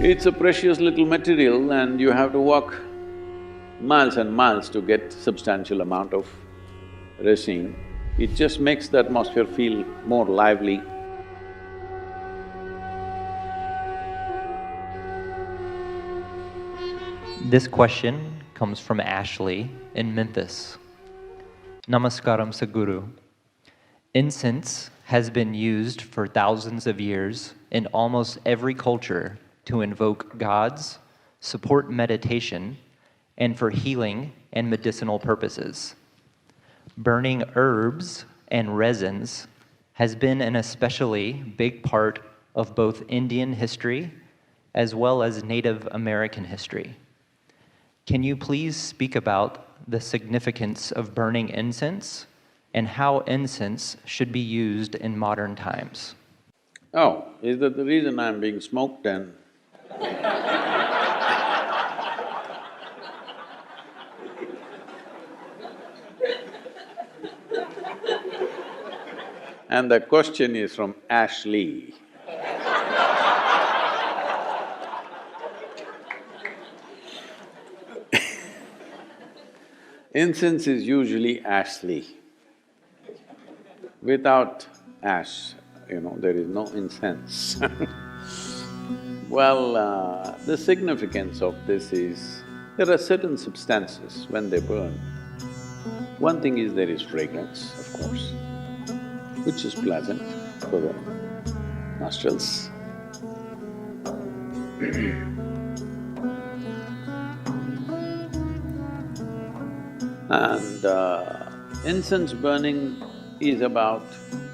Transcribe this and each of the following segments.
It's a precious little material and you have to walk miles and miles to get substantial amount of resin. It just makes the atmosphere feel more lively. This question comes from Ashley in Memphis. Namaskaram Sadhguru. Incense has been used for thousands of years in almost every culture to invoke gods, support meditation, and for healing and medicinal purposes. Burning herbs and resins has been an especially big part of both Indian history as well as Native American history. Can you please speak about the significance of burning incense and how incense should be used in modern times? Oh, is that the reason I'm being smoked then? And the question is from Ashley. Incense is usually ashly. Without ash, there is no incense. Well, the significance of this is, there are certain substances when they burn. One thing is there is fragrance, of course, which is pleasant for the nostrils. And incense burning is about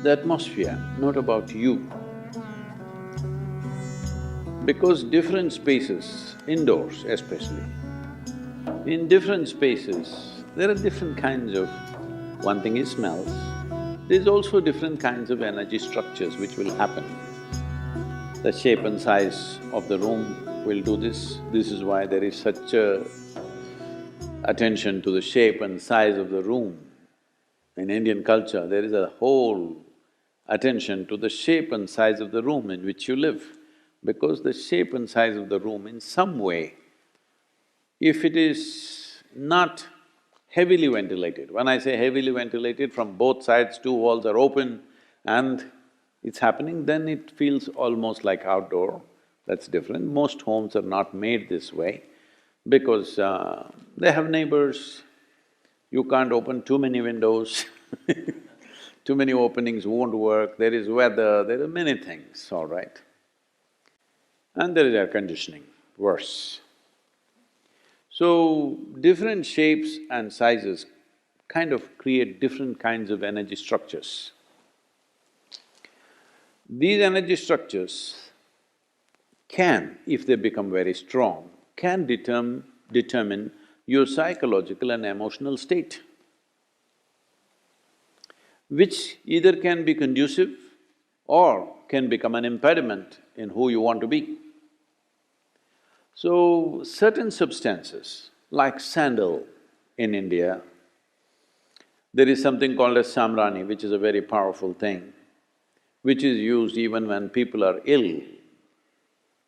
the atmosphere, not about you. Because different spaces, indoors especially, in different spaces, there are different kinds of… one thing is smells, there's also different kinds of energy structures which will happen. The shape and size of the room will do this. This is why there is such a attention to the shape and size of the room. In Indian culture, there is a whole attention to the shape and size of the room in which you live, because the shape and size of the room in some way, if it is not heavily ventilated, when I say heavily ventilated, from both sides, two walls are open and it's happening, then it feels almost like outdoor. That's different. Most homes are not made this way because they have neighbors, you can't open too many windows too many openings won't work, there is weather, there are many things, all right. And there is air conditioning, worse. So, different shapes and sizes kind of create different kinds of energy structures. These energy structures can, if they become very strong, can determine your psychological and emotional state, which either can be conducive or can become an impediment in who you want to be. So, certain substances, like sandal in India, there is something called as samrani, which is a very powerful thing, which is used even when people are ill.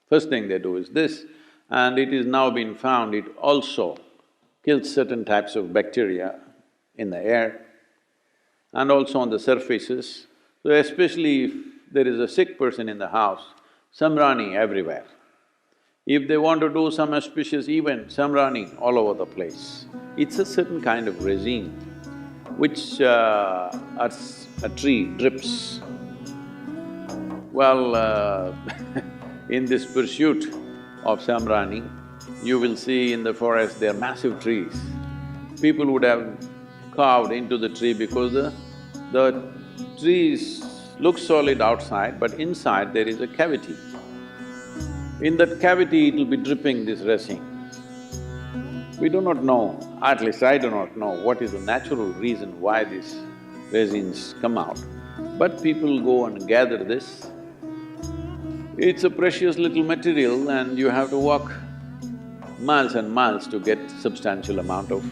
First thing they do is this, and it is now been found it also kills certain types of bacteria in the air and also on the surfaces. So especially if there is a sick person in the house, samrani everywhere. If they want to do some auspicious event, samrani all over the place. It's a certain kind of resin which a tree drips. Well, in this pursuit of samrani, you will see in the forest there are massive trees. People would have carved into the tree because the trees look solid outside, but inside there is a cavity. In that cavity, it will be dripping this resin. We do not know, at least I do not know, what is the natural reason why these resins come out, but people go and gather this. It's a precious little material and you have to walk miles and miles to get substantial amount of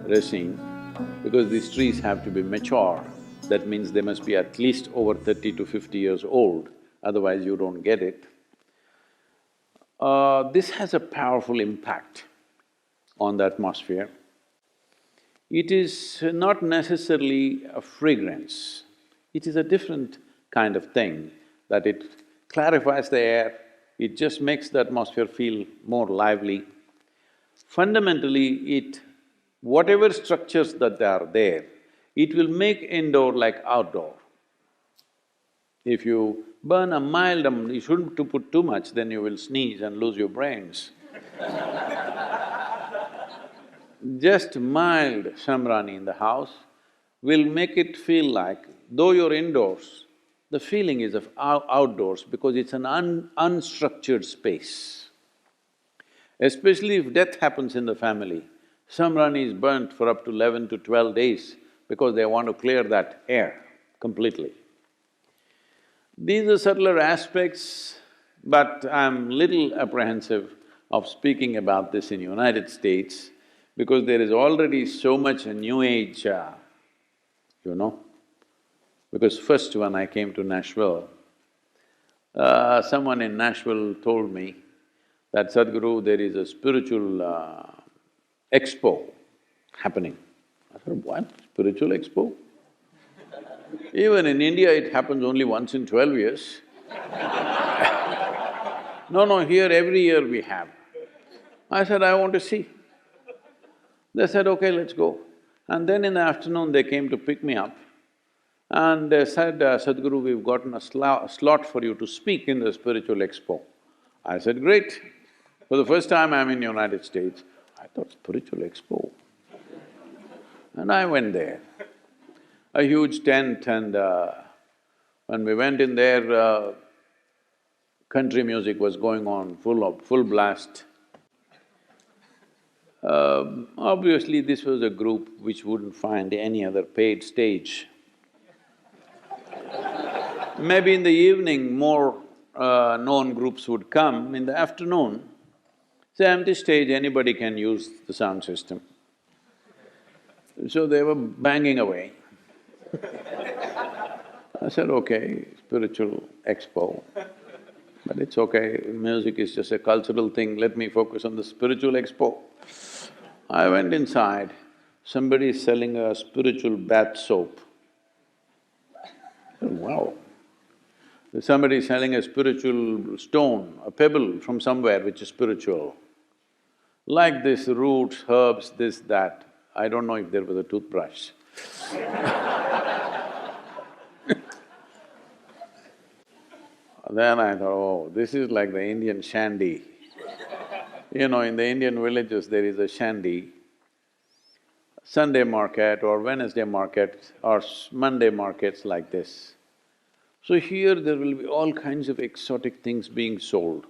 resin, because these trees have to be mature. That means they must be at least over 30 to 50 years old, otherwise you don't get it. This has a powerful impact on the atmosphere. It is not necessarily a fragrance, it is a different kind of thing, that it clarifies the air, it just makes the atmosphere feel more lively. Fundamentally, whatever structures that are there, it will make indoor like outdoor. If you burn a mild, you shouldn't to put too much, then you will sneeze and lose your brains. Just mild shamrani in the house will make it feel like, though you're indoors, the feeling is of outdoors because it's an unstructured space. Especially if death happens in the family, shamrani is burnt for up to 11 to 12 days because they want to clear that air completely. These are subtler aspects, but I'm little apprehensive of speaking about this in United States because there is already so much new age, Because first when I came to Nashville, someone in Nashville told me that, Sadhguru, there is a spiritual expo happening. I said, what? Spiritual expo? Even in India, it happens only once in 12 years. No, here every year we have. I said, I want to see. They said, okay, let's go. And then in the afternoon, they came to pick me up and they said, Sadhguru, we've gotten a slot for you to speak in the spiritual expo. I said, great. For the first time I'm in United States, I thought, spiritual expo. And I went there. A huge tent, and when we went in there, country music was going on, full blast. Obviously, this was a group which wouldn't find any other paid stage. Maybe in the evening, more known groups would come. In the afternoon, it's an empty stage, anybody can use the sound system. So they were banging away. I said, okay, spiritual expo, but it's okay, music is just a cultural thing, let me focus on the spiritual expo. I went inside, somebody is selling a spiritual bath soap. Wow. Somebody is selling a spiritual stone, a pebble from somewhere which is spiritual. Like this, roots, herbs, this, that. I don't know if there was a toothbrush. Then I thought, oh, this is like the Indian shandy. In the Indian villages there is a shandy, Sunday market or Wednesday market or Monday markets like this. So here there will be all kinds of exotic things being sold.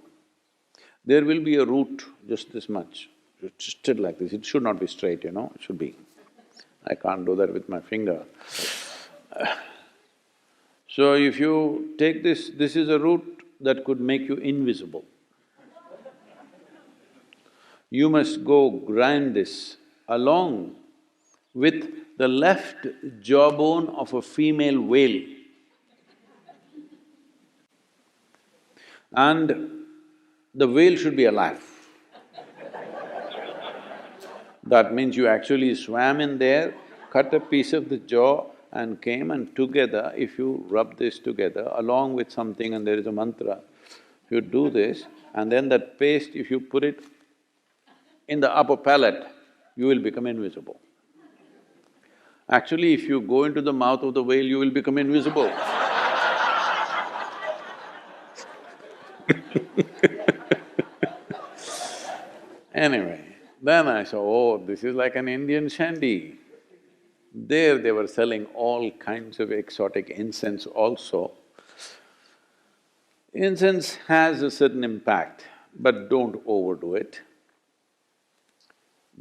There will be a root just this much, twisted like this, it should not be straight, it should be… I can't do that with my finger. So if you take this is a root that could make you invisible. You must go grind this along with the left jawbone of a female whale. And the whale should be alive. That means you actually swam in there, cut a piece of the jaw and came, and together, if you rub this together along with something and there is a mantra, if you do this, and then that paste, if you put it in the upper palate, you will become invisible. Actually, if you go into the mouth of the whale, you will become invisible. Anyway, then I saw, oh, this is like an Indian shandy. There they were selling all kinds of exotic incense also. Incense has a certain impact, but don't overdo it.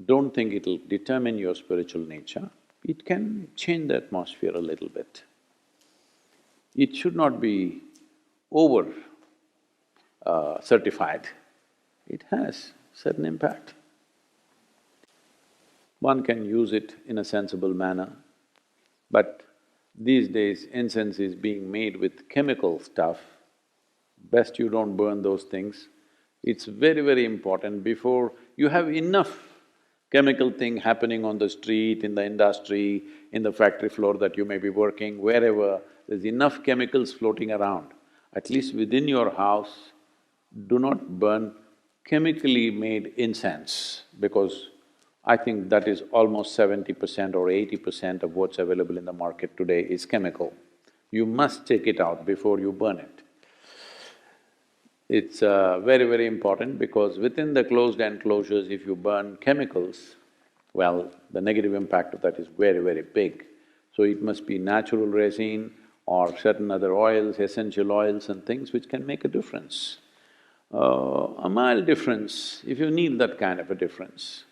Don't think it'll determine your spiritual nature. It can change the atmosphere a little bit. It should not be over certified. It has certain impact. One can use it in a sensible manner, but these days incense is being made with chemical stuff. Best you don't burn those things. It's very, very important. Before you have enough chemical thing happening on the street, in the industry, in the factory floor that you may be working, wherever, there's enough chemicals floating around. At least within your house, do not burn chemically made incense, because I think that is almost 70% or 80% of what's available in the market today is chemical. You must take it out before you burn it. It's very, very important because within the closed enclosures, if you burn chemicals, well, the negative impact of that is very, very big. So it must be natural resin or certain other oils, essential oils and things which can make a difference. A mild difference, if you need that kind of a difference,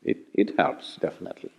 it helps definitely.